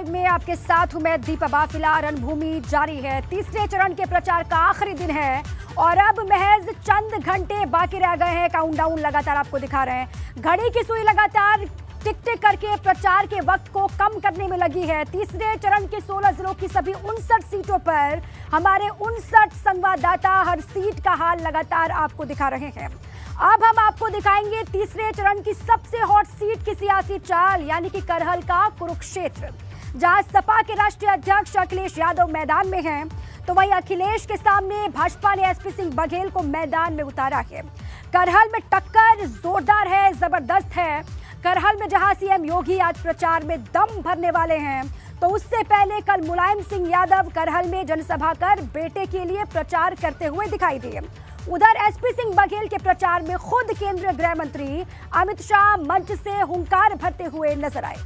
Live में आपके साथ हूं मैं दीपा बाफिला। रणभूमि जारी है, तीसरे चरण के प्रचार का आखिरी दिन है और अब महज चंद घंटे बाकी रह गए हैं। काउंटडाउन लगातार आपको दिखा रहे हैं। घड़ी की सुई लगातार टिक टिक करके प्रचार के वक्त को कम करने में लगी है। तीसरे चरण के 16 जिलों की सभी 59 सीटों पर हमारे 59 संवाददाता हर सीट का हाल लगातार आपको दिखा रहे हैं। अब हम आपको दिखाएंगे तीसरे चरण की सबसे हॉट सीट की सियासी चाल, यानी कि करहल का कुरुक्षेत्र, जहां सपा के राष्ट्रीय अध्यक्ष अखिलेश यादव मैदान में हैं, तो वहीं अखिलेश के सामने भाजपा ने एसपी सिंह बघेल को मैदान में उतारा है। करहल में टक्कर जोरदार है, जबरदस्त है। करहल में जहां सीएम योगी आज प्रचार में दम भरने वाले हैं, तो उससे पहले कल मुलायम सिंह यादव करहल में जनसभा कर बेटे के लिए प्रचार करते हुए दिखाई दिए। उधर एसपी सिंह बघेल के प्रचार में खुद केंद्रीय गृह मंत्री अमित शाह मंच से हुंकार भरते हुए नजर आए।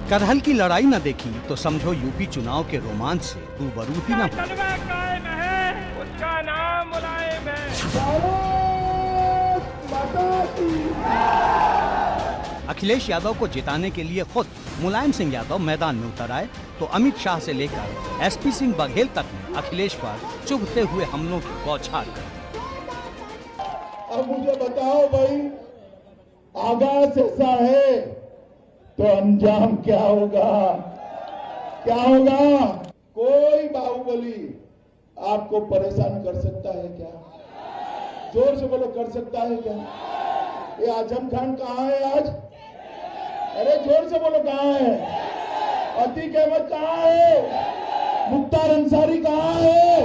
करहल की लड़ाई न देखी तो समझो यूपी चुनाव के रोमांच से रूबरू ही न हो। उसका नाम मुलायम है। अखिलेश यादव को जिताने के लिए खुद मुलायम सिंह यादव मैदान में उतर आए, तो अमित शाह से लेकर एसपी सिंह बघेल तक ने अखिलेश पर चुभते हुए हमलों की बौछार कर दी। अब मुझे बताओ भाई, आगाज ऐसा है तो अंजाम क्या होगा? क्या होगा? कोई बाहुबली आपको परेशान कर सकता है क्या? जोर से बोलो, कर सकता है क्या? ये आजम खान कहाँ है आज? अरे जोर से बोलो, कहाँ है? अतीक अहमद कहाँ है? मुख्तार अंसारी कहाँ है?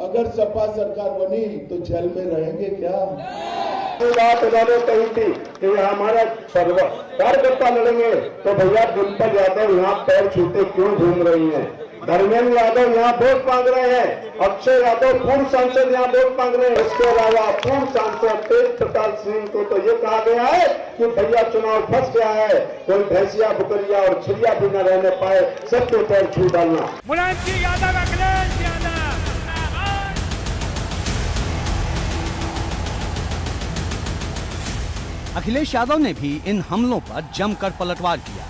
अगर सपा सरकार बनी तो जेल में रहेंगे क्या? बात उन्होंने कही थी कि हमारा कार्यकर्ता लड़ेंगे, तो भैया डिम्पल यादव यहाँ पैर छूते क्यों घूम रही हैं? धर्मेंद्र यादव यहाँ वोट मांग रहे हैं, अक्षय यादव पूर्व सांसद यहाँ वोट मांग रहे हैं। इसके अलावा पूर्व सांसद तेज प्रताप सिंह को तो ये कहा गया है कि भैया चुनाव फंस गया है, कोई भैंसिया बुकरिया और छिड़िया भी न रहने पाए, सबके पैर छू डालना। मुलायम सिंह यादव, अखिलेश यादव। अखिलेश यादव ने भी इन हमलों पर जमकर पलटवार किया,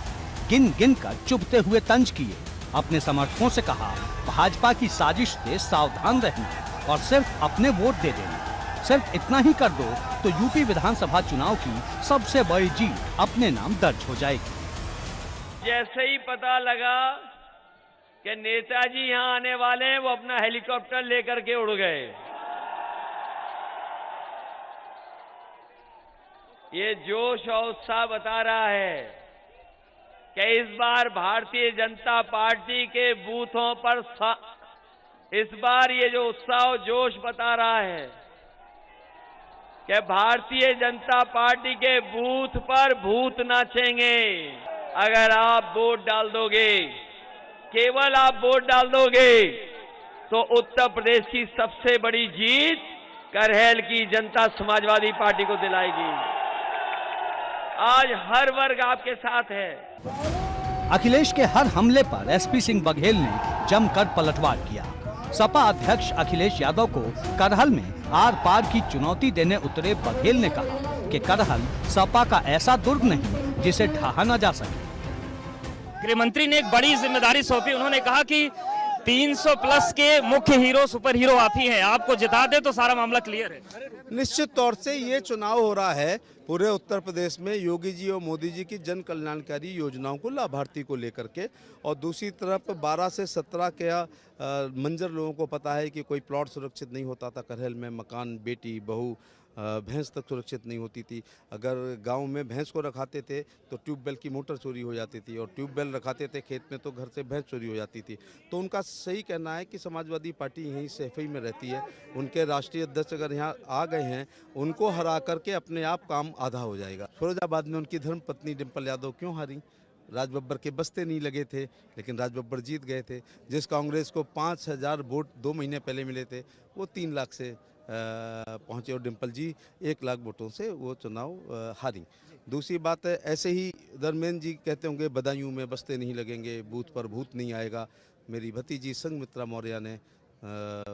गिन गिन कर चुभते हुए तंज किए। अपने समर्थकों से कहा, भाजपा की साजिश से सावधान रहना और सिर्फ अपने वोट दे देना। सिर्फ इतना ही कर दो तो यूपी विधानसभा चुनाव की सबसे बड़ी जीत अपने नाम दर्ज हो जाएगी। जैसे ही पता लगा कि नेताजी यहाँ आने वाले हैं, वो अपना हेलीकॉप्टर लेकर के उड़ गए। ये जोश और उत्साह बता रहा है कि इस बार भारतीय जनता पार्टी के बूथों पर इस बार ये जो उत्साह और जोश बता रहा है कि भारतीय जनता पार्टी के बूथ पर भूत नाचेंगे। अगर आप वोट डाल दोगे, केवल आप वोट डाल दोगे, तो उत्तर प्रदेश की सबसे बड़ी जीत करहल की जनता समाजवादी पार्टी को दिलाएगी। आज हर वर्ग आपके साथ है। अखिलेश के हर हमले पर एसपी सिंह बघेल ने जमकर पलटवार किया। सपा अध्यक्ष अखिलेश यादव को करहल में आर पार की चुनौती देने उतरे बघेल ने कहा कि करहल सपा का ऐसा दुर्ग नहीं जिसे ढहा न जा सके। गृह मंत्री ने एक बड़ी जिम्मेदारी सौंपी। उन्होंने कहा कि 300 प्लस के मुख्य हीरो, सुपर हीरो आप ही हैं, आपको जिता दे तो सारा मामला क्लियर है। निश्चित तौर से ये चुनाव हो रहा है पूरे उत्तर प्रदेश में योगी जी और मोदी जी की जन कल्याणकारी योजनाओं को लाभार्थी को लेकर के, और दूसरी तरफ 12 से 17 के मंजर लोगों को पता है कि कोई प्लॉट सुरक्षित नहीं होता था करहल में, मकान, बेटी, बहू, भैंस तक सुरक्षित नहीं होती थी। अगर गांव में भैंस को रखाते थे तो ट्यूबवेल की मोटर चोरी हो जाती थी, और ट्यूबवेल रखाते थे खेत में तो घर से भैंस चोरी हो जाती थी। तो उनका सही कहना है कि समाजवादी पार्टी यहीं सैफई में रहती है। उनके राष्ट्रीय अध्यक्ष अगर यहाँ आ गए हैं, उनको हरा करके अपने आप काम आधा हो जाएगा। फिरोजाबाद में उनकी धर्मपत्नी डिम्पल यादव क्यों हारी? राज बब्बर के बस्ते नहीं लगे थे, लेकिन राज बब्बर जीत गए थे। जिस कांग्रेस को 5000 वोट 2 महीने पहले मिले थे, वो 3 लाख से पहुंचे, और डिम्पल जी 1 लाख वोटों से वो चुनाव हारी। दूसरी बात है, ऐसे ही धर्मेंद्र जी कहते होंगे बदायूं में बस्ते नहीं लगेंगे, बूथ पर भूत नहीं आएगा, मेरी भतीजी संघमित्रा मौर्य ने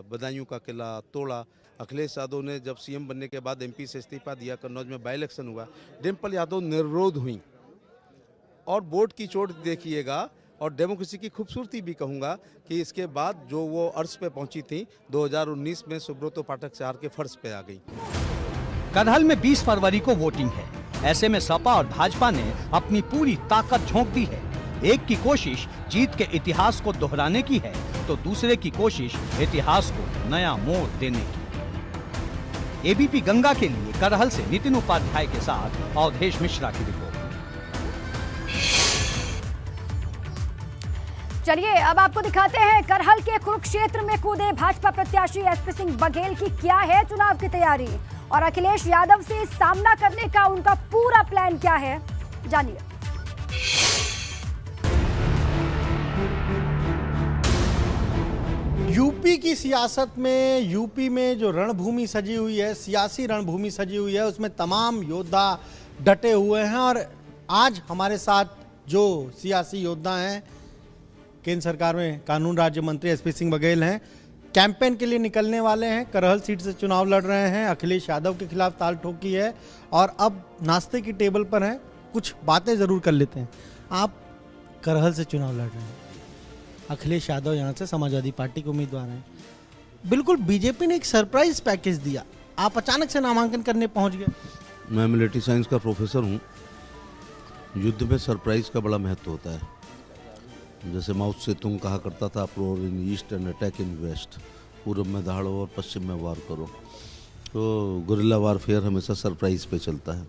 बदायूं का किला तोड़ा। अखिलेश यादव ने जब सीएम बनने के बाद एमपी से इस्तीफा दिया, कन्नौज में बाई इलेक्शन हुआ, डिम्पल यादव निर्विरोध हुई और वोट की चोट देखिएगा। और डेमोक्रेसी की खूबसूरती भी कहूँगा कि इसके बाद जो वो अर्श पे पहुंची थी 2019 में सुब्रतो पाठक से हार के फर्श पे आ गई। करहल में 20 फरवरी को वोटिंग है। ऐसे में सपा और भाजपा ने अपनी पूरी ताकत झोंक दी है। एक की कोशिश जीत के इतिहास को दोहराने की है तो दूसरे की कोशिश इतिहास को नया मोड़ देने की। एबीपी गंगा के लिए करहल से नितिन उपाध्याय के साथ अवधेश मिश्रा की रिपोर्ट। चलिए अब आपको दिखाते हैं करहल के कुरुक्षेत्र में कूदे भाजपा प्रत्याशी एसपी सिंह बघेल की क्या है चुनाव की तैयारी और अखिलेश यादव से सामना करने का उनका पूरा प्लान क्या है, जानिए। यूपी की सियासत में, यूपी में जो रणभूमि सजी हुई है, सियासी रणभूमि सजी हुई है, उसमें तमाम योद्धा डटे हुए हैं। और आज हमारे साथ जो सियासी योद्धा हैं, केंद्र सरकार में कानून राज्य मंत्री एसपी सिंह बघेल हैं, कैंपेन के लिए निकलने वाले हैं। करहल सीट से चुनाव लड़ रहे हैं, अखिलेश यादव के खिलाफ ताल ठोकी है और अब नाश्ते की टेबल पर हैं। कुछ बातें ज़रूर कर लेते हैं। आप करहल से चुनाव लड़ रहे हैं, अखिलेश यादव यहाँ से समाजवादी पार्टी के उम्मीदवार हैं। बिल्कुल बीजेपी ने एक सरप्राइज पैकेज दिया, आप अचानक से नामांकन करने पहुँच गए। मैं मिलिट्री साइंस का प्रोफेसर हूँ। युद्ध में सरप्राइज का बड़ा महत्व होता है। जैसे माओ से तुंग कहा करता था, uproar in east and attack in west, पूर्व में दहाड़ो और पश्चिम में वार करो। तो गुरिल्ला वारफेयर हमेशा सरप्राइज पे चलता है।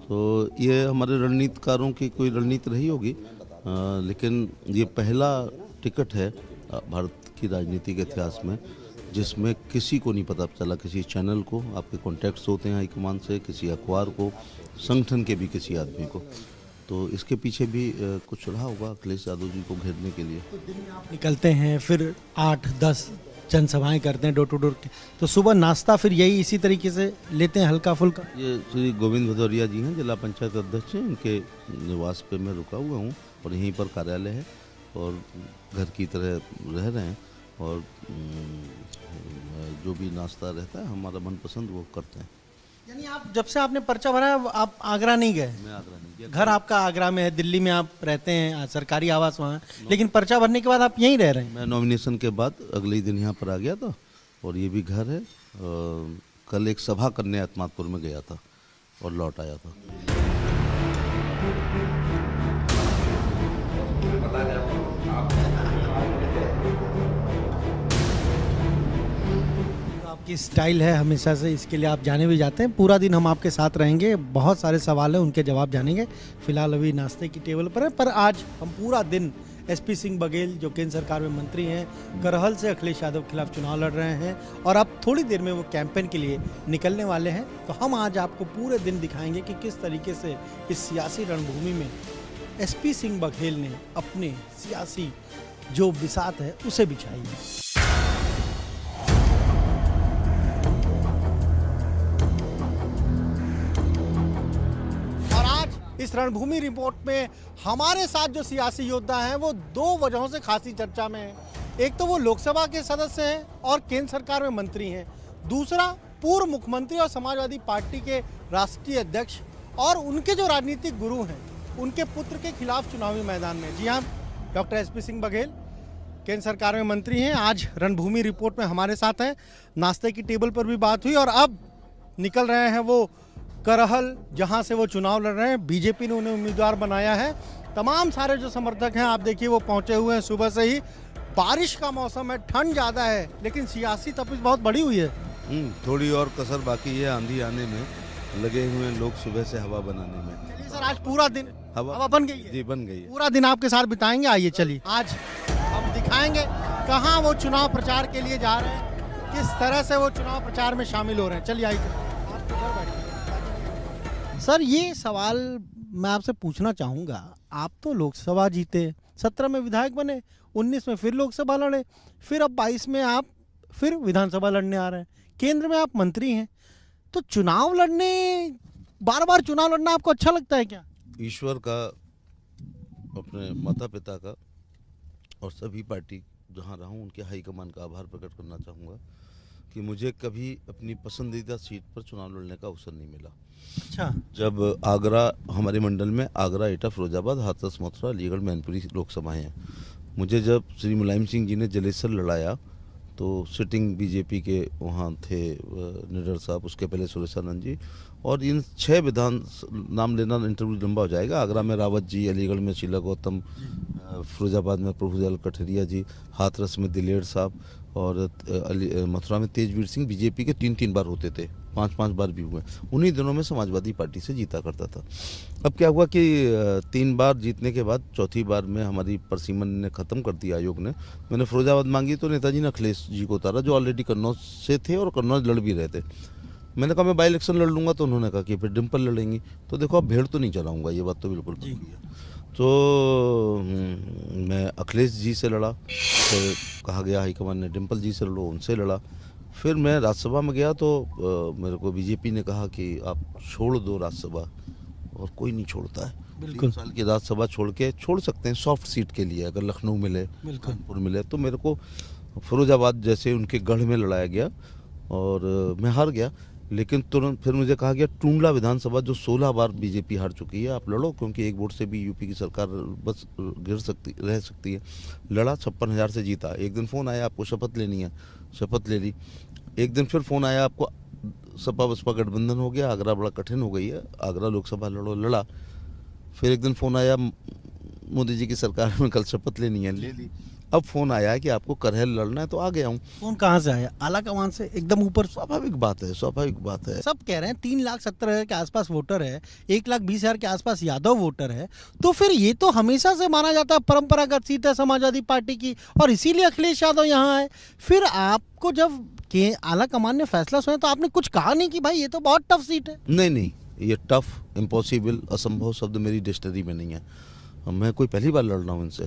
तो ये हमारे रणनीतिकारों की कोई रणनीति रही होगी, लेकिन ये पहला टिकट है भारत की राजनीति के इतिहास में जिसमें किसी को नहीं पता चला, किसी चैनल को, आपके कॉन्टैक्ट्स होते हैं हाईकमान से, किसी अखबार को, संगठन के भी किसी आदमी को। तो इसके पीछे भी कुछ रहा होगा अखिलेश यादव जी को घेरने के लिए। तो दिन में आप निकलते हैं, फिर 8-10 जनसभाएं करते हैं डोर टू डोर के, तो सुबह नाश्ता फिर यही इसी तरीके से लेते हैं हल्का फुल्का? ये श्री गोविंद भदौरिया जी हैं, जिला पंचायत अध्यक्ष हैं, उनके निवास पे मैं रुका हुआ हूँ और यहीं पर कार्यालय है और घर की तरह रह रहे हैं। और जो भी नाश्ता रहता है हमारा मनपसंद वो करते हैं। यानी आप जब से आपने पर्चा भरा है आप आगरा नहीं गए? मैं आगरा नहीं गया। घर आपका आगरा में है, दिल्ली में आप रहते हैं, सरकारी आवास वहाँ, लेकिन पर्चा भरने के बाद आप यहीं रह रहे हैं? मैं नॉमिनेशन के बाद अगले दिन यहाँ पर आ गया था और ये भी घर है। कल एक सभा करने आत्मातपुर में गया था और लौट आया था। आपकी स्टाइल है हमेशा से, इसके लिए आप जाने भी जाते हैं। पूरा दिन हम आपके साथ रहेंगे, बहुत सारे सवाल हैं, उनके जवाब जानेंगे। फिलहाल अभी नाश्ते की टेबल पर है, पर आज हम पूरा दिन एसपी सिंह बघेल जो केंद्र सरकार में मंत्री हैं, करहल से अखिलेश यादव के खिलाफ चुनाव लड़ रहे हैं और अब थोड़ी देर में वो कैंपेन के लिए निकलने वाले हैं। तो हम आज आपको पूरे दिन दिखाएंगे कि किस तरीके से इस सियासी रणभूमि में एसपी सिंह बघेल ने अपने सियासी जो बिसात है उसे बिछाई है। इस रणभूमि रिपोर्ट में हमारे साथ जो सियासी योद्धा हैं वो दो वजहों से खासी चर्चा में हैं। एक तो वो लोकसभा के सदस्य हैं और केंद्र सरकार में मंत्री हैं, दूसरा पूर्व मुख्यमंत्री और समाजवादी पार्टी के राष्ट्रीय अध्यक्ष और उनके जो राजनीतिक गुरु हैं उनके पुत्र के खिलाफ चुनावी मैदान में। जी हाँ, डॉक्टर एसपी सिंह बघेल केंद्र सरकार में मंत्री हैं, आज रणभूमि रिपोर्ट में हमारे साथ हैं। नाश्ते की टेबल पर भी बात हुई और अब निकल रहे हैं वो करहल, जहां से वो चुनाव लड़ रहे हैं। बीजेपी ने उन्हें उम्मीदवार बनाया है। तमाम सारे जो समर्थक हैं आप देखिए वो पहुंचे हुए हैं सुबह से ही। बारिश का मौसम है, ठंड ज़्यादा है, लेकिन सियासी तपिश बहुत बड़ी हुई है। थोड़ी और कसर बाकी है, आंधी आने में लगे हुए हैं लोग सुबह से हवा बनाने में। चलिए सर, आज पूरा दिन हवा बन गई है? जी बन गई है। पूरा दिन आपके साथ बिताएंगे। आइए चलिए, आज हम दिखाएंगे कहाँ वो चुनाव प्रचार के लिए जा रहे हैं, किस तरह से वो चुनाव प्रचार में शामिल हो रहे हैं। चलिए आइए सर, ये सवाल मैं आपसे पूछना चाहूँगा। आप तो लोकसभा जीते, 17 में विधायक बने, 19 में फिर लोकसभा लड़े, फिर अब 22 में आप फिर विधानसभा लड़ने आ रहे हैं, केंद्र में आप मंत्री हैं, तो चुनाव लड़ने, बार बार चुनाव लड़ना आपको अच्छा लगता है क्या? ईश्वर का, अपने माता पिता का और सभी पार्टी जहां रहा हूं उनके हाईकमान का आभार प्रकट करना चाहूँगा कि मुझे कभी अपनी पसंदीदा सीट पर चुनाव लड़ने का अवसर नहीं मिला। अच्छा, जब आगरा, हमारे मंडल में आगरा, एटा, फिरोजाबाद, हाथरस, मथुरा, अलीगढ़, मैनपुरी लोकसभाएं हैं। मुझे जब श्री मुलायम सिंह जी ने जलेसर लड़ाया तो सिटिंग बीजेपी के वहाँ थे निडर साहब, उसके पहले सुरेशानंद जी, और इन 6 विधान, नाम लेना इंटरव्यू लंबा हो जाएगा। आगरा में रावत जी, अलीगढ़ में शीला गौतम, फिरोजाबाद में प्रभुदयाल कठरिया जी, हाथरस में दिलेर साहब, और मथुरा में तेजवीर सिंह बीजेपी के 3-3 बार होते थे, 5-5 बार भी हुए। उन्हीं दिनों में समाजवादी पार्टी से जीता करता था। अब क्या हुआ कि 3 बार जीतने के बाद चौथी बार में हमारी परसीमन ने ख़त्म कर दिया आयोग ने। मैंने फिरोजाबाद मांगी तो नेताजी ने अखिलेश जी को उतारा, जो ऑलरेडी कन्नौज से थे और कन्नौज लड़ भी रहे थे। मैंने कहा मैं बाई इलेक्शन लड़ लूँगा, तो उन्होंने कहा कि फिर डिम्पल लड़ेंगी। तो देखो अब भेड़ तो नहीं चलाऊँगा, ये बात तो बिल्कुल पक्की है। तो मैं अखिलेश जी से लड़ा, फिर कहा गया हाईकमान ने डिम्पल जी से लड़ो, उनसे लड़ा। फिर मैं राज्यसभा में गया तो मेरे को बीजेपी ने कहा कि आप छोड़ दो राज्यसभा, और कोई नहीं छोड़ता है। बिल्कुल 3 साल की राज्यसभा छोड़ सकते हैं सॉफ्ट सीट के लिए, अगर लखनऊ मिले, कानपुर मिले। तो मेरे को फिरोजाबाद जैसे उनके गढ़ में लड़ाया गया और मैं हार गया। लेकिन तुरंत फिर मुझे कहा गया टूंडला विधानसभा, जो 16 बार बीजेपी हार चुकी है, आप लड़ो, क्योंकि 1 वोट से भी यूपी की सरकार बस रह सकती है। लड़ा, 56,000 से जीता। एक दिन फ़ोन आया आपको शपथ लेनी है, शपथ ले ली। एक दिन फिर फ़ोन आया आपको सपा बसपा गठबंधन हो गया, आगरा बड़ा कठिन हो गई है, आगरा लोकसभा लड़ो, लड़ा। फिर एक दिन फ़ोन आया मोदी जी की सरकार में कल शपथ लेनी है, ले ली। अब फ़ोन आया है कि आपको करहल लड़ना है, तो आ गया हूँ। फोन कहाँ से आया? आला कमान से, एकदम ऊपर। स्वाभाविक बात है, स्वाभाविक बात है। सब कह रहे हैं 3,70,000 के आसपास वोटर है, 1,20,000 के आसपास यादव वोटर है। तो फिर ये तो हमेशा से माना जाता है परंपरागत सीट है समाजवादी पार्टी की, और इसीलिए अखिलेश यादव यहाँ है। फिर आपको जब के आला कमान ने फैसला सुना तो आपने कुछ कहा नहीं कि भाई ये तो बहुत टफ सीट है? नहीं, ये टफ, इम्पॉसिबल, असंभव शब्द मेरी डिक्शनरी में नहीं है। मैं कोई पहली बार लड़ रहा हूँ इनसे।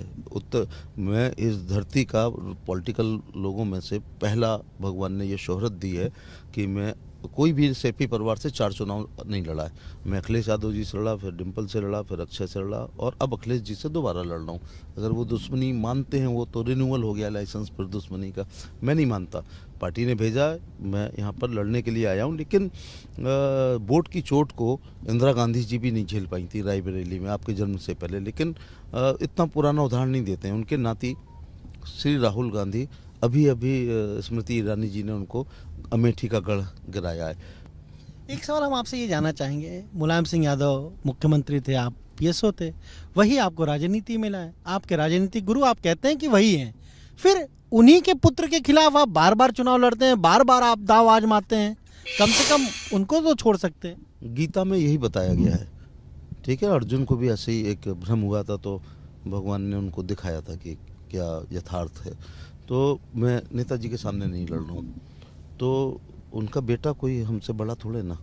मैं इस धरती का पॉलिटिकल लोगों में से पहला, भगवान ने ये शोहरत दी है कि मैं कोई भी सेपी परिवार से 4 चुनाव नहीं लड़ा है। मैं अखिलेश यादव जी से लड़ा, फिर डिम्पल से लड़ा, फिर अक्षय से लड़ा, और अब अखिलेश जी से दोबारा लड़ रहा हूँ। अगर वो दुश्मनी मानते हैं, वो तो रिन्यूअल हो गया लाइसेंस फिर दुश्मनी का। मैं नहीं मानता, पार्टी ने भेजा है, मैं यहाँ पर लड़ने के लिए आया हूँ। लेकिन वोट की चोट को इंदिरा गांधी जी भी नहीं झेल पाई थी रायबरेली में, आपके जन्म से पहले। लेकिन इतना पुराना उदाहरण नहीं देते हैं। उनके नाती श्री राहुल गांधी, अभी स्मृति ईरानी जी ने उनको अमेठी का गढ़ गिराया है। एक सवाल हम आपसे ये जानना चाहेंगे, मुलायम सिंह यादव मुख्यमंत्री थे, आप पीएसओ थे, वही आपको राजनीति मिला है, आपके राजनीतिक गुरु आप कहते हैं कि वही हैं। फिर उन्हीं के पुत्र के खिलाफ आप बार बार चुनाव लड़ते हैं, बार बार आप दाव आजमाते हैं, कम से कम उनको तो छोड़ सकते हैं। गीता में यही बताया गया है, ठीक है। अर्जुन को भी ऐसे ही एक भ्रम हुआ था, तो भगवान ने उनको दिखाया था कि क्या यथार्थ है। तो मैं नेताजी के सामने नहीं लड़ रहा हूँ, तो उनका बेटा कोई हमसे बड़ा थोड़े ना।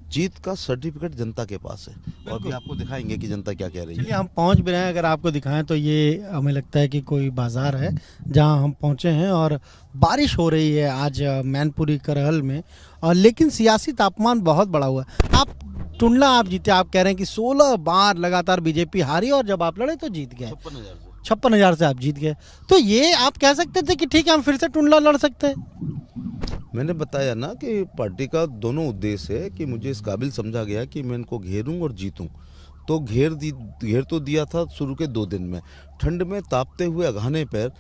जीत का सर्टिफिकेट जनता के पास है, और भी आपको दिखाएंगे कि जनता क्या कह रही है। चलिए हम पहुंच भी रहे हैं, अगर आपको दिखाएं तो ये हमें लगता है कि कोई बाजार है जहां हम पहुंचे हैं, और बारिश हो रही है आज मैनपुरी करहल में, और लेकिन सियासी तापमान बहुत बड़ा हुआ है। आप टुंडला आप जीते, आप कह रहे हैं कि 16 बार लगातार बीजेपी हारी, और जब आप लड़े तो जीत गए 56,000 से आप जीत गए। तो ये आप कह सकते थे कि ठीक है हम फिर से टुंडला लड़ सकते हैं? मैंने बताया ना कि पार्टी का दोनों उद्देश्य है कि मुझे इस काबिल समझा गया कि मैं इनको घेरूं और जीतूं। तो घेर तो दिया था शुरू के 2 दिन में, ठंड में तापते हुए अघाने पैर।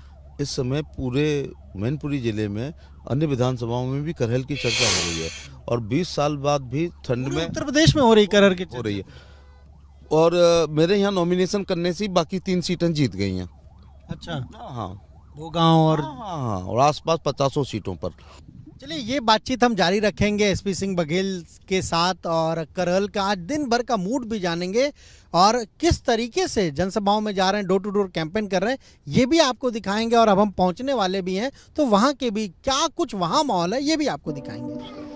इस समय पूरे मैनपुरी जिले में अन्य विधानसभाओं में भी करहल की चर्चा हो रही है, और 20 साल बाद भी ठंड में उत्तर प्रदेश में हो रही करहल की हो रही है। और मेरे यहाँ नॉमिनेशन करने से बाकी 3 सीटें जीत गई हैं। अच्छा, हाँ, वो गाँव और हाँ, और आसपास 50 सीटों पर। चलिए ये बातचीत हम जारी रखेंगे एसपी सिंह बघेल के साथ, और करहल का आज दिन भर का मूड भी जानेंगे, और किस तरीके से जनसभाओं में जा रहे हैं, डोर टू डोर कैंपेन कर रहे हैं, ये भी आपको दिखाएंगे। और अब हम पहुंचने वाले भी हैं, तो वहां के भी क्या कुछ वहां माहौल है ये भी आपको दिखाएंगे।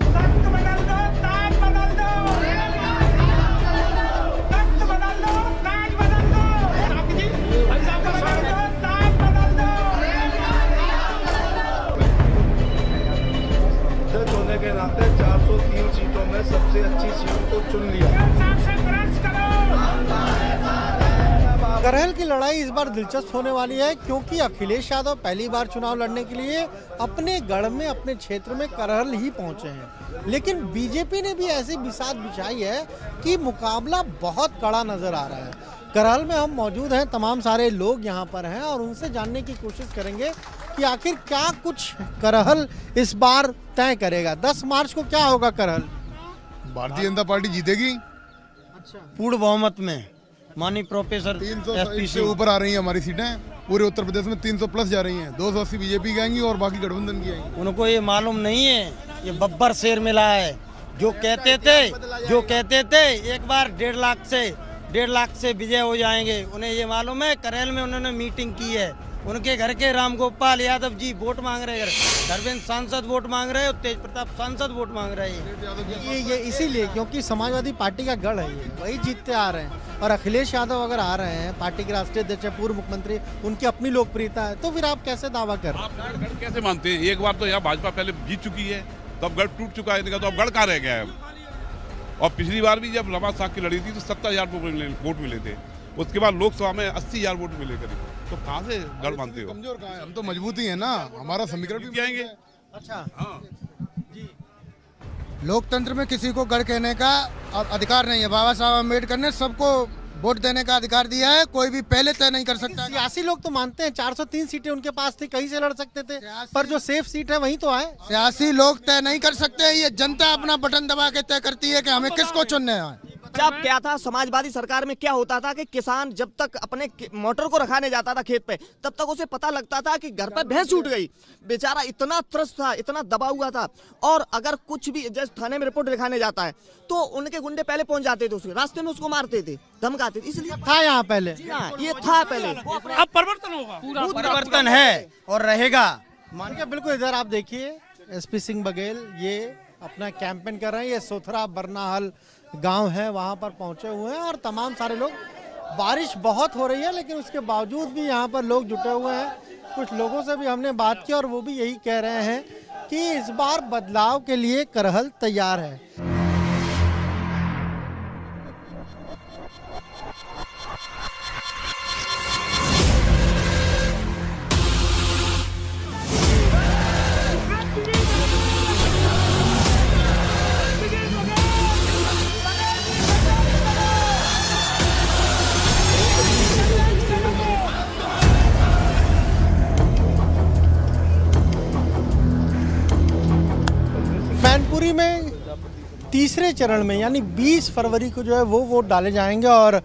के नाते 403 सीटों में सबसे अच्छी सीट को चुन लिया। करहल की लड़ाई इस बार दिलचस्प होने वाली है, क्योंकि अखिलेश यादव पहली बार चुनाव लड़ने के लिए अपने गढ़ में, अपने क्षेत्र में करहल ही पहुंचे हैं। लेकिन बीजेपी ने भी ऐसी बिसात बिछाई है कि मुकाबला बहुत कड़ा नजर आ रहा है। करहल में हम मौजूद हैं, तमाम सारे लोग यहाँ पर हैं और उनसे जानने की कोशिश करेंगे कि आखिर क्या कुछ करहल इस बार तय करेगा। 10 मार्च को क्या होगा करहल? भारतीय जनता पार्टी जीतेगी। अच्छा, पूर्ण बहुमत में माननीय प्रोफेसर 300 से ऊपर आ रही हैं हमारी सीटें। पूरे उत्तर प्रदेश में 300 प्लस जा रही हैं। 280 बीजेपी की आएंगी और बाकी गठबंधन की आएंगी। उनको ये मालूम नहीं है, ये बब्बर शेर मिला है। जो कहते थे एक बार 1.5 लाख से विजय हो जाएंगे, उन्हें ये मालूम है। करहल में उन्होंने मीटिंग की है, उनके घर के रामगोपाल यादव जी वोट मांग रहे हैं, धर्मेंद्र सांसद वोट मांग रहे हैं और तेज प्रताप सांसद वोट मांग रहे हैं। ये इसीलिए क्योंकि समाजवादी पार्टी का गढ़ है, ये वही जीतते आ रहे हैं। और अखिलेश यादव अगर आ रहे हैं, पार्टी के राष्ट्रीय अध्यक्ष, पूर्व मुख्यमंत्री, उनकी अपनी लोकप्रियता है, तो फिर आप कैसे दावा कर रहे हैं? आप गढ़ कैसे मानते हैं? एक बार तो यहाँ भाजपा पहले जीत चुकी है, तो अब गढ़ टूट चुका है, तो अब गढ़ कहाँ रह गया है? और पिछली बार भी जब नवाज साहब की लड़ी थी तो 70,000 वोट मिले थे। उसके बाद लोकसभा में 80,000 वोट मिले करीब। तो कहाँ से गढ़ मानते हो? कमजोर कहाँ है? हम तो मजबूत ही है ना, हमारा समीकरण भी आएंगे। अच्छा, हाँ, लोकतंत्र में किसी को गढ़ कहने का अधिकार नहीं है। बाबा साहब अम्बेडकर ने सबको वोट देने का अधिकार दिया है, कोई भी पहले तय नहीं कर सकता। सियासी लोग तो मानते हैं 403 सीटें उनके पास थी, कहीं से लड़ सकते थे, पर जो सेफ सीट है वहीं तो आए। सियासी लोग तय नहीं कर सकते, ये जनता अपना बटन दबा के तय करती है कि हमें किसको चुनना है। जब क्या था, समाजवादी सरकार में क्या होता था कि किसान जब तक अपने मोटर को रखाने जाता था खेत पे, तब तक उसे पता लगता था कि घर पर भैंस छूट गई। बेचारा इतना त्रस्त था, इतना दबा हुआ था। और अगर कुछ भी जैसे थाने में रिपोर्ट लिखाने जाता है तो उनके गुंडे पहले पहुंच जाते थे, उसके रास्ते में उसको मारते थे, धमकाते थे। इसलिए था यहाँ पहले, ये था पहले। अब परिवर्तन होगा, पूरा परिवर्तन है और रहेगा। बिल्कुल। इधर आप देखिए, एसपी सिंह बघेल ये अपना कैंपेन कर रहे हैं। ये सोथरा बरनाहल गांव है, वहां पर पहुंचे हुए हैं और तमाम सारे लोग। बारिश बहुत हो रही है, लेकिन उसके बावजूद भी यहाँ पर लोग जुटे हुए हैं। कुछ लोगों से भी हमने बात की और वो भी यही कह रहे हैं कि इस बार बदलाव के लिए करहल तैयार है। मैनपुरी में तीसरे चरण में यानी 20 फरवरी को जो है वो वोट डाले जाएंगे और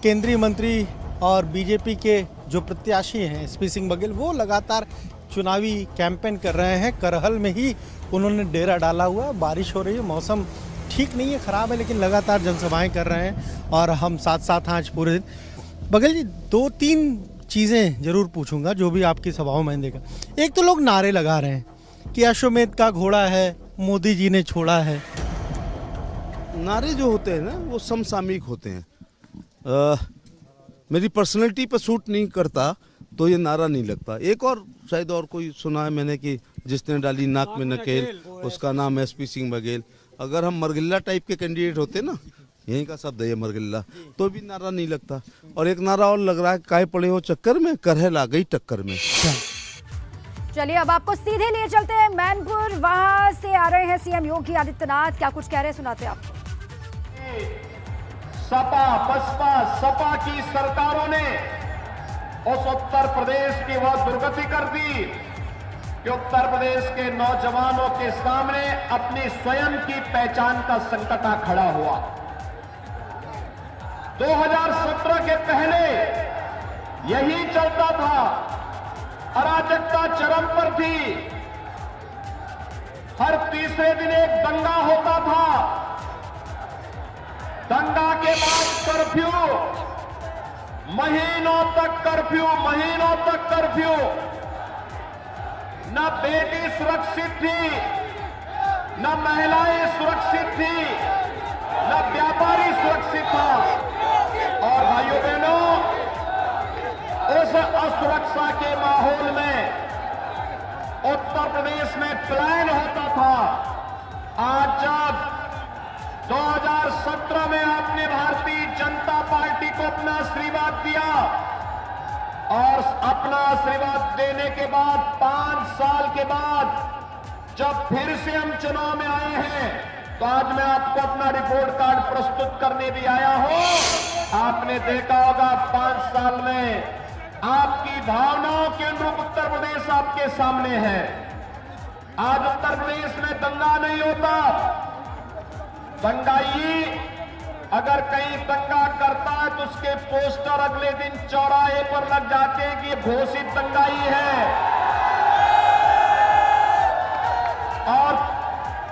केंद्रीय मंत्री और बीजेपी के जो प्रत्याशी हैं एसपी सिंह बघेल, वो लगातार चुनावी कैंपेन कर रहे हैं। करहल में ही उन्होंने डेरा डाला हुआ है। बारिश हो रही है, मौसम ठीक नहीं है, ख़राब है, लेकिन लगातार जनसभाएं कर रहे हैं और हम साथ साथ आज पूरे दिन। बघेल जी, 2-3 चीज़ें ज़रूर पूछूंगा जो भी आपकी सभाओं में देखा। एक तो लोग नारे लगा रहे हैं कि अश्वमेध का घोड़ा है, मोदी जी ने छोड़ा है। नारे जो होते हैं ना वो समसामयिक होते हैं। मेरी पर्सनैलिटी पर सूट नहीं करता तो ये नारा नहीं लगता। एक और शायद और कोई सुना है मैंने कि जिसने डाली नाक में नकेल, उसका नाम एसपी सिंह बघेल। अगर हम मरगिल्ला टाइप के कैंडिडेट होते ना, यहीं का शब्द है ये मरगिल्ला, तो भी नारा नहीं लगता। और एक नारा और लग रहा है, काय पड़े हो चक्कर में, करहल आ गई टक्कर में। चलिए अब आपको सीधे लिए चलते हैं मैनपुर, वहां से आ रहे हैं सीएम योगी आदित्यनाथ। क्या कुछ कह रहे हैं, सुनाते हैं आपको। सपा बसपा सपा की सरकारों ने उस उत्तर प्रदेश की वह दुर्गति कर दी कि उत्तर प्रदेश के नौजवानों के सामने अपनी स्वयं की पहचान का संकट आ खड़ा हुआ। 2017 के पहले यही चलता था, अराजकता चरम पर थी। हर तीसरे दिन एक दंगा होता था, दंगा के बाद कर्फ्यू, महीनों तक कर्फ्यू, महीनों तक कर्फ्यू। न बेटी सुरक्षित थी, न महिलाएं सुरक्षित थी, न व्यापारी सुरक्षित था। और भाइयों बहनों, उस असुरक्षा के माहौल में उत्तर प्रदेश में पलायन होता था। आज जब 2017 में आपने भारतीय जनता पार्टी को अपना आशीर्वाद दिया और अपना आशीर्वाद देने के बाद 5 साल के बाद जब फिर से हम चुनाव में आए हैं तो आज मैं आपको अपना रिपोर्ट कार्ड प्रस्तुत करने भी आया हूं। आपने देखा होगा 5 साल में आपकी भावनाओं के अनुरूप उत्तर प्रदेश आपके सामने है। आज उत्तर प्रदेश में दंगा नहीं होता। दंगाई अगर कहीं दंगा करता है तो उसके पोस्टर अगले दिन चौराहे पर लग जाते हैं कि ये घोषित दंगाई है। और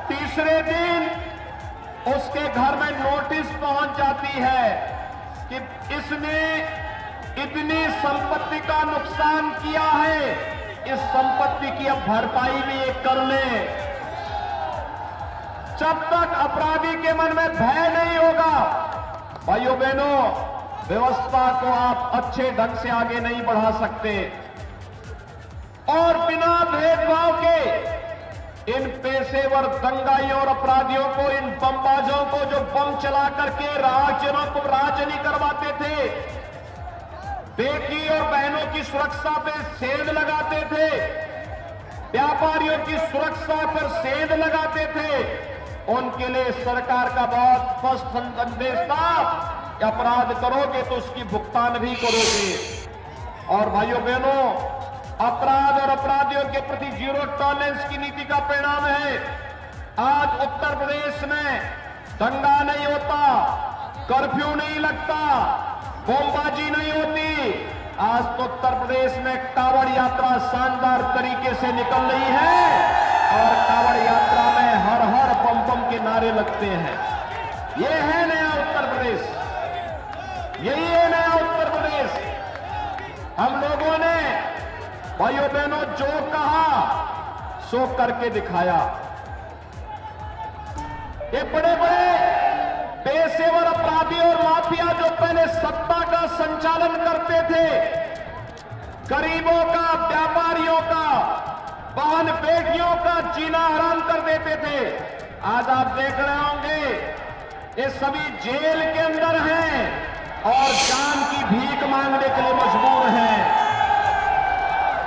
तीसरे दिन उसके घर में नोटिस पहुंच जाती है कि इसने इतनी संपत्ति का नुकसान किया है, इस संपत्ति की अब भरपाई भी ये कर ले। जब तक अपराधी के मन में भय नहीं होगा, भाइयों बहनों, व्यवस्था को आप अच्छे ढंग से आगे नहीं बढ़ा सकते। और बिना भेदभाव के इन पेशेवर दंगाइयों और अपराधियों को, इन बमबाजों को जो बम चला करके राजजनों को राजनी करवाते थे, बेटी और बहनों की सुरक्षा पे सेंध लगाते थे, व्यापारियों की सुरक्षा पर सेंध लगाते थे, उनके लिए सरकार का बहुत स्पष्ट संदेश था कि अपराध करोगे तो उसकी भुगतान भी करोगे। और भाइयों बहनों, अपराध और अपराधियों के प्रति जीरो टॉलरेंस की नीति का परिणाम है आज उत्तर प्रदेश में दंगा नहीं होता, कर्फ्यू नहीं लगता, बमबाजी नहीं होती। आज तो उत्तर प्रदेश में कांवड़ यात्रा शानदार तरीके से निकल रही है और कांवड़ यात्रा में हर हर बम बम के नारे लगते हैं। ये है नया उत्तर प्रदेश, यही है नया उत्तर प्रदेश। हम लोगों ने भाइयों बहनों जो कहा सो करके दिखाया। ये बड़े बड़े पेशेवर अपराधी और माफिया जो पहले सत्ता का संचालन करते थे, गरीबों का, व्यापारियों का, बहन बेटियों का जीना हराम कर देते थे, आज आप देख रहे होंगे ये सभी जेल के अंदर हैं और जान की भीख मांगने के लिए मजबूर हैं।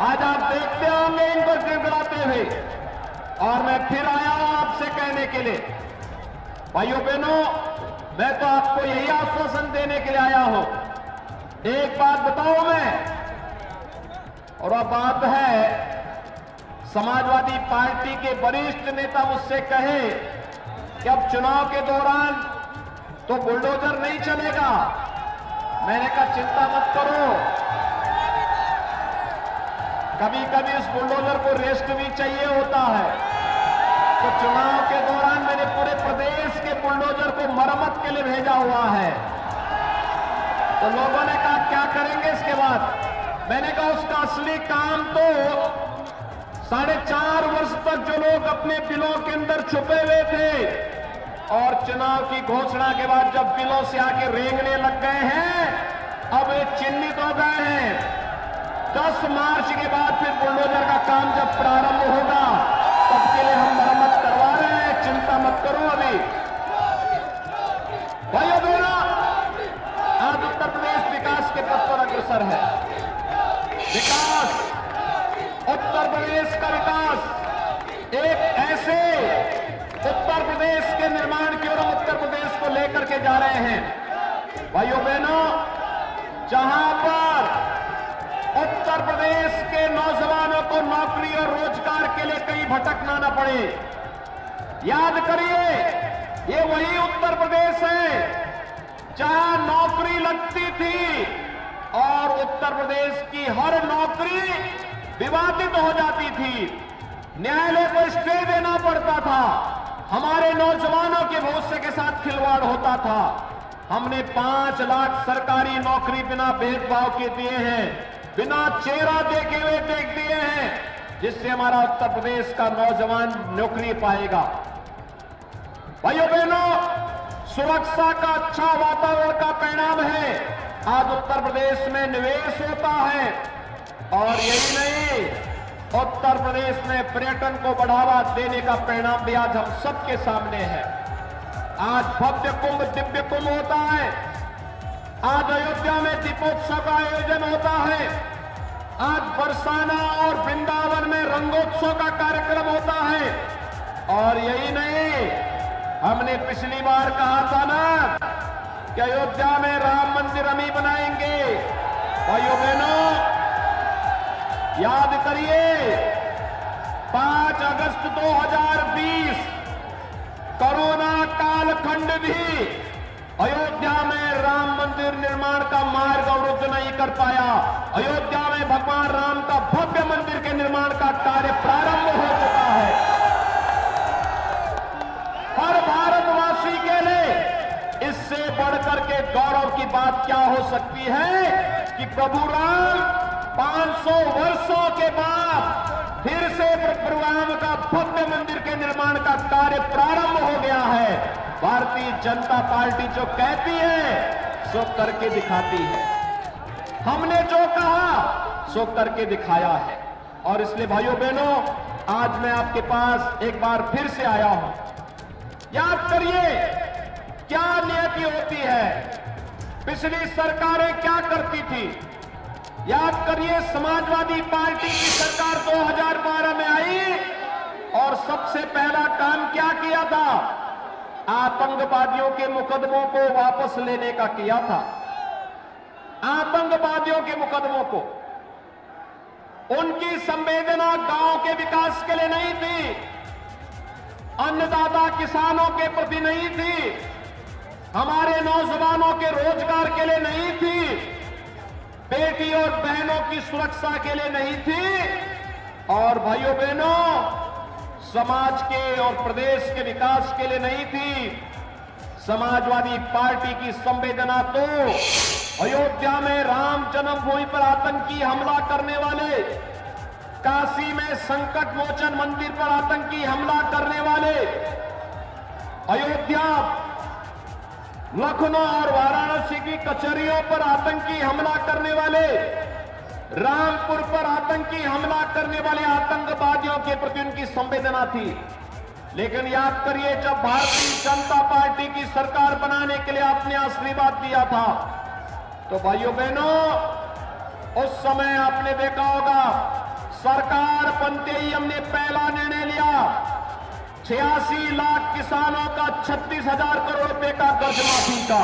आज आप देखते होंगे इनको गिड़गिड़ाते हुए। और मैं फिर आया हूं आपसे कहने के लिए, भाइयों बहनों, मैं तो आपको यही आश्वासन देने के लिए आया हूं। एक बात बताऊं मैं, और वह बात है, समाजवादी पार्टी के वरिष्ठ नेता मुझसे कहे कि अब चुनाव के दौरान तो बुलडोजर नहीं चलेगा। मैंने कहा चिंता मत करो, कभी कभी उस बुलडोजर को रेस्ट भी चाहिए होता है। तो चुनाव के दौरान मैंने पूरे प्रदेश के बुलडोजर को मरम्मत के लिए भेजा हुआ है। तो लोगों ने कहा क्या करेंगे इसके बाद? मैंने कहा उसका असली काम तो 4.5 वर्ष तक जो लोग अपने बिलों के अंदर छुपे हुए थे और चुनाव की घोषणा के बाद जब बिलों से आके रेंगने लग गए हैं, अब ये चिन्हित हो गए हैं। 10 मार्च के बाद फिर बुलडोजर का काम जब प्रारंभ होगा तब के लिए हम मरम्मत करवा रहे हैं, चिंता मत करो। अभी भाइयों बहनों, आज उत्तर प्रदेश विकास के पथ पर अग्रसर है। विकास, उत्तर प्रदेश का विकास एक ऐसे उत्तर प्रदेश के निर्माण की ओर हम उत्तर प्रदेश को लेकर के जा रहे हैं। भाइयों बहनों, जहां पर उत्तर प्रदेश के नौजवानों को नौकरी और रोजगार के लिए कहीं भटकना न पड़े। याद करिए, ये वही उत्तर प्रदेश है जहां नौकरी लगती थी और उत्तर प्रदेश की हर नौकरी विवादित हो जाती थी, न्यायालय को स्टे देना पड़ता था, हमारे नौजवानों के भविष्य के साथ खिलवाड़ होता था। हमने 5 लाख सरकारी नौकरी बिना भेदभाव के दिए हैं, बिना चेहरा देखे हुए देख दिए हैं, जिससे हमारा उत्तर प्रदेश का नौजवान नौकरी पाएगा। भाइयों बहनों, सुरक्षा का अच्छा वातावरण का परिणाम है आज उत्तर प्रदेश में निवेश होता है। और यही नहीं, उत्तर प्रदेश में पर्यटन को बढ़ावा देने का परिणाम भी आज हम सबके सामने है। आज भव्य कुंभ दिव्य कुंभ होता है, आज अयोध्या में दीपोत्सव का आयोजन होता है, आज बरसाना और वृंदावन में रंगोत्सव का कार्यक्रम होता है। और यही नहीं, हमने पिछली बार कहा था ना कि अयोध्या में राम मंदिर हम ही बनाएंगे। भाइयों बहनों, याद करिए 5 अगस्त 2020 कोरोना कालखंड भी अयोध्या में राम मंदिर निर्माण का मार्ग अवरुद्ध नहीं कर पाया। अयोध्या में भगवान राम का भव्य मंदिर के निर्माण का कार्य प्रारंभ हो चुका है। हर भारतवासी के लिए इससे बढ़कर के गौरव की बात क्या हो सकती है कि प्रभु राम 500 वर्षों के बाद फिर से प्रभु राम का भव्य मंदिर के निर्माण का कार्य प्रारंभ हो गया है। भारतीय जनता पार्टी जो कहती है सो करके दिखाती है। हमने जो कहा सो करके दिखाया है। और इसलिए भाइयों बहनों, आज मैं आपके पास एक बार फिर से आया हूं। याद करिए क्या नियति होती है, पिछली सरकारें क्या करती थी। याद करिए समाजवादी पार्टी की सरकार 2012 में आई और सबसे पहला काम क्या किया था, आतंकवादियों के मुकदमों को वापस लेने का किया था। आतंकवादियों के मुकदमों को, उनकी संवेदना गांव के विकास के लिए नहीं थी, अन्नदाता किसानों के प्रति नहीं थी, हमारे नौजवानों के रोजगार के लिए नहीं थी, बेटी और बहनों की सुरक्षा के लिए नहीं थी, और भाइयों बहनों समाज के और प्रदेश के विकास के लिए नहीं थी। समाजवादी पार्टी की संवेदना तो अयोध्या में राम जन्मभूमि पर आतंकी हमला करने वाले, काशी में संकट मोचन मंदिर पर आतंकी हमला करने वाले, अयोध्या, लखनऊ और वाराणसी की कचहरियों पर आतंकी हमला करने वाले, रामपुर पर आतंकी हमला करने वाले आतंकवादियों के प्रति उनकी संवेदना थी। लेकिन याद करिए, जब भारतीय जनता पार्टी की सरकार बनाने के लिए आपने आशीर्वाद दिया था तो भाइयों बहनों उस समय आपने देखा होगा सरकार बनते ही हमने पहला निर्णय लिया 86 लाख किसानों का 36,000 करोड़ रुपए का कर्ज माफी का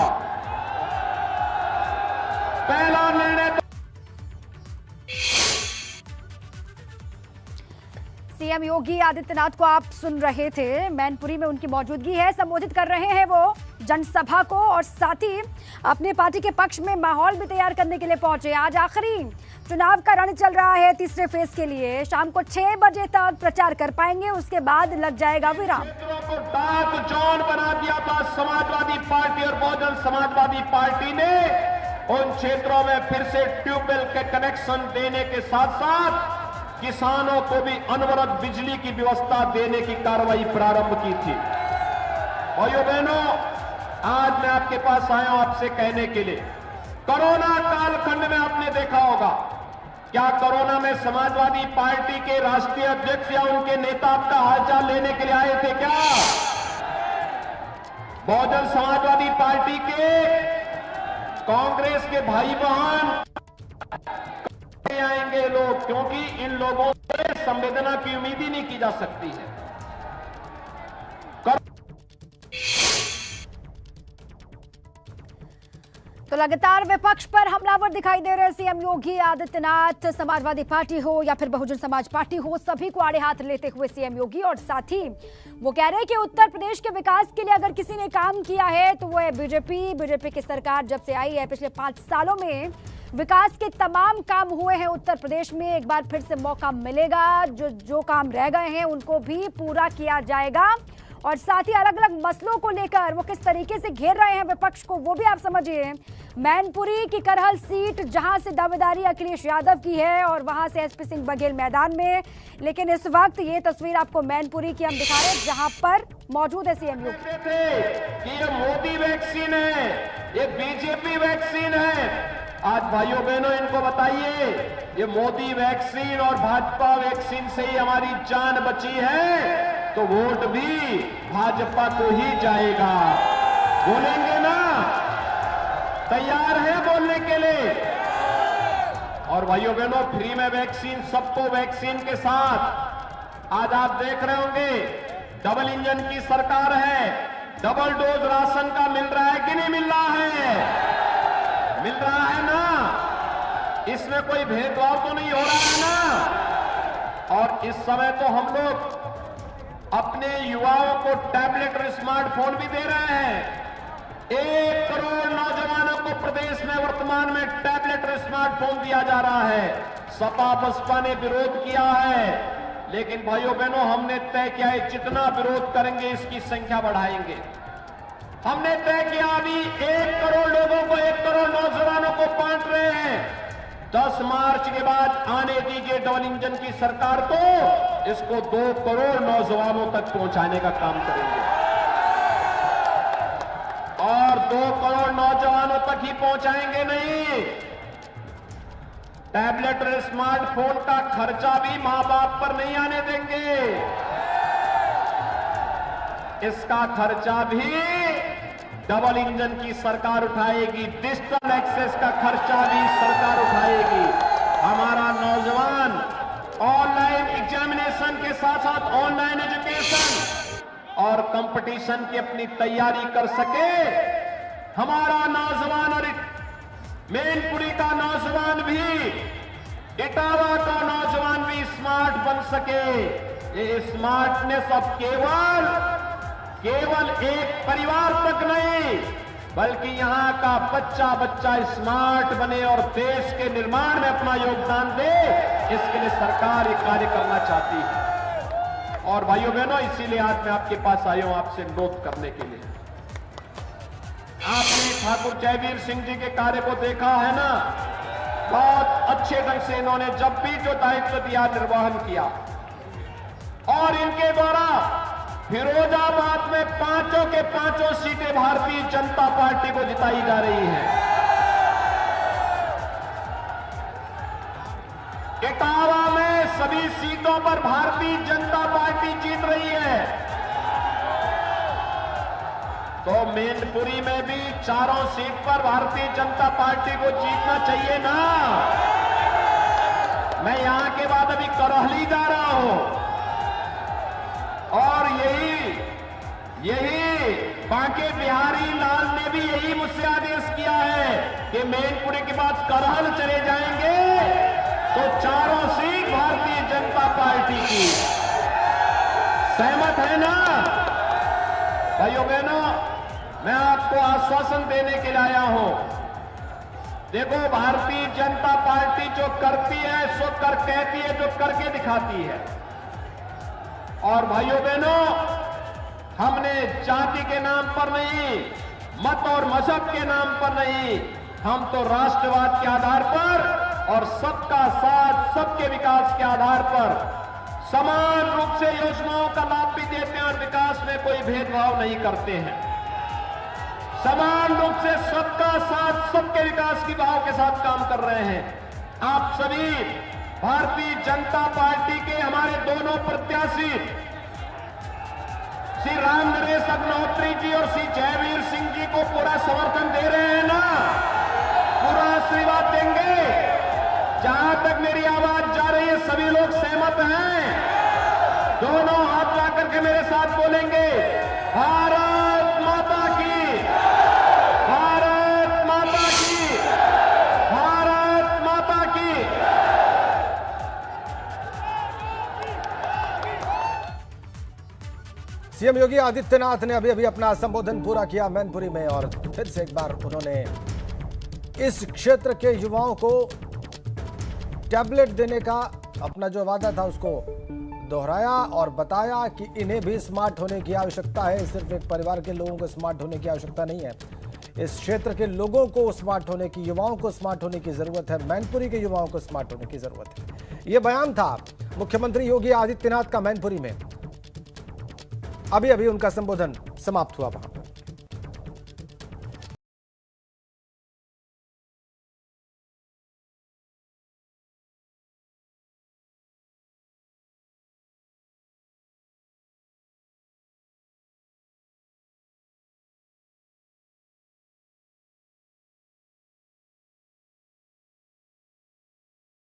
पहला निर्णय। सीएम योगी आदित्यनाथ को आप सुन रहे थे, मैनपुरी में उनकी मौजूदगी है, संबोधित कर रहे हैं वो जनसभा को और साथ ही अपने पार्टी के पक्ष में माहौल भी तैयार करने के लिए पहुंचे। आज आखिरी चुनाव का रण चल रहा है तीसरे फेज के लिए। शाम को 6 बजे तक प्रचार कर पाएंगे, उसके बाद लग जाएगा विराम। को डार्क जोन बना दिया था समाजवादी पार्टी और बहुजन समाजवादी पार्टी ने। उन क्षेत्रों में फिर से ट्यूबवेल के कनेक्शन देने के साथ साथ किसानों को भी अनवरत बिजली की व्यवस्था देने की कार्रवाई प्रारंभ की थी। भाइयों बहनों, आज मैं आपके पास आया हूं आपसे कहने के लिए, कोरोना कालखंड में आपने देखा होगा, क्या कोरोना में समाजवादी पार्टी के राष्ट्रीय अध्यक्ष या उनके नेता आपका हालचाल लेने के लिए आए थे क्या? बहुजन समाजवादी पार्टी के, कांग्रेस के भाई बहन आएंगे लोग, क्योंकि इन लोगों से संवेदना की उम्मीद ही नहीं की जा सकती है। तो लगातार विपक्ष पर हमलावर दिखाई दे रहे सीएम योगी आदित्यनाथ, समाजवादी पार्टी हो या फिर बहुजन समाज पार्टी हो, सभी को आड़े हाथ लेते हुए सीएम योगी। और साथ ही वो कह रहे हैं कि उत्तर प्रदेश के विकास के लिए अगर किसी ने काम किया है तो वो है बीजेपी की सरकार जब से आई है। पिछले 5 सालों में विकास के तमाम काम हुए हैं उत्तर प्रदेश में। एक बार फिर से मौका मिलेगा, जो काम रह गए हैं उनको भी पूरा किया जाएगा। और साथ ही अलग अलग मसलों को लेकर वो किस तरीके से घेर रहे हैं विपक्ष को, वो भी आप समझिए। मैनपुरी की करहल सीट जहां से दावेदारी अखिलेश यादव की है और वहां से एसपी सिंह बघेल मैदान में, लेकिन इस वक्त ये तस्वीर आपको मैनपुरी की हम दिखा रहे हैं जहां पर मौजूद है सीएम योगी। कि ये मोदी वैक्सीन है, ये बीजेपी वैक्सीन है। आज भाइयों बहनों इनको बताइए, ये मोदी वैक्सीन और भाजपा वैक्सीन से ही हमारी जान बची है तो वोट भी भाजपा को ही जाएगा। बोलेंगे ना? तैयार है बोलने के लिए? और भाइयों बहनों, फ्री में वैक्सीन, सबको वैक्सीन के साथ आज आप देख रहे होंगे डबल इंजन की सरकार है, डबल डोज राशन का मिल रहा है कि नहीं मिल रहा है? मिल रहा है ना? इसमें कोई भेदभाव तो नहीं हो रहा है ना? और इस समय तो हम लोग अपने युवाओं को टैबलेट और स्मार्टफोन भी दे रहे हैं। 1 करोड़ नौजवानों को प्रदेश में वर्तमान में टैबलेट और स्मार्टफोन दिया जा रहा है। सपा बसपा ने विरोध किया है, लेकिन भाइयों बहनों हमने तय किया है जितना विरोध करेंगे इसकी संख्या बढ़ाएंगे। हमने तय किया अभी 1 करोड़ लोगों को, 1 करोड़ नौजवानों को बांट रहे हैं। 10 मार्च के बाद आने दीजिए डबल इंजन की सरकार को, इसको 2 करोड़ नौजवानों तक पहुंचाने का काम करेंगे। और 2 करोड़ नौजवानों तक ही पहुंचाएंगे नहीं, टैबलेट और स्मार्टफोन का खर्चा भी मां बाप पर नहीं आने देंगे। इसका खर्चा भी डबल इंजन की सरकार उठाएगी। डिजिटल एक्सेस का खर्चा भी सरकार उठाएगी। हमारा नौजवान ऑनलाइन एग्जामिनेशन के साथ साथ ऑनलाइन एजुकेशन और कंपटीशन की अपनी तैयारी कर सके। हमारा नौजवान और मैनपुरी का नौजवान भी, इटावा का नौजवान भी स्मार्ट बन सके। ये स्मार्टनेस अब केवल एक परिवार तक नहीं, बल्कि यहां का बच्चा बच्चा स्मार्ट बने और देश के निर्माण में अपना योगदान दे, इसके लिए सरकार ये कार्य करना चाहती है। और भाइयों बहनों, इसीलिए आज मैं आपके पास आया हूं आपसे नोट करने के लिए। आपने ठाकुर जयवीर सिंह जी के कार्य को देखा है ना, बहुत अच्छे ढंग से इन्होंने जब भी जो दायित्व दिया निर्वहन किया। और इनके द्वारा फिरोजाबाद में 5 के 5 सीटें भारतीय जनता पार्टी को जिताई जा रही हैं। इटावा में सभी सीटों पर भारतीय जनता पार्टी जीत रही है। तो मैनपुरी में भी 4 सीट पर भारतीय जनता पार्टी को जीतना चाहिए ना। मैं यहां के बाद अभी करहली जा रहा हूं और यही बांके बिहारी लाल ने भी यही मुझसे आदेश किया है कि मैनपुरी के बाद करहल चले जाएंगे तो 4 सीट भारतीय जनता पार्टी की। सहमत है ना भाइयों बहनों? मैं आपको आश्वासन देने के लिए आया हूं। देखो, भारतीय जनता पार्टी जो करती है सो कर कहती है, जो करके दिखाती है। और भाइयों बहनों, हमने जाति के नाम पर नहीं, मत और मजहब के नाम पर नहीं, हम तो राष्ट्रवाद के आधार पर और सबका साथ, सबके विकास के आधार पर समान रूप से योजनाओं का लाभ भी देते हैं और विकास में कोई भेदभाव नहीं करते हैं। समान रूप से सबका साथ, सबके विकास की भाव के साथ काम कर रहे हैं। आप सभी भारतीय जनता पार्टी के हमारे दोनों प्रत्याशी श्री राम नरेश अग्निहोत्री जी और श्री जयवीर सिंह जी को पूरा समर्थन दे रहे हैं ना? पूरा आशीर्वाद देंगे? जहां तक मेरी आवाज जा रही है सभी लोग सहमत हैं? दोनों हाथ ला करके मेरे साथ बोलेंगे, भारत माता की, भारत माता की, भारत माता की। सीएम योगी आदित्यनाथ ने अभी अपना संबोधन पूरा किया मैनपुरी में और फिर से एक बार उन्होंने इस क्षेत्र के युवाओं को टैबलेट देने का अपना जो वादा था उसको दोहराया और बताया कि इन्हें भी स्मार्ट होने की आवश्यकता है। सिर्फ एक परिवार के लोगों को स्मार्ट होने की आवश्यकता नहीं है, इस क्षेत्र के लोगों को स्मार्ट होने की, युवाओं को स्मार्ट होने की जरूरत है। मैनपुरी के युवाओं को स्मार्ट होने की जरूरत है। यह बयान था मुख्यमंत्री योगी आदित्यनाथ का मैनपुरी में। अभी उनका संबोधन समाप्त हुआ वहां।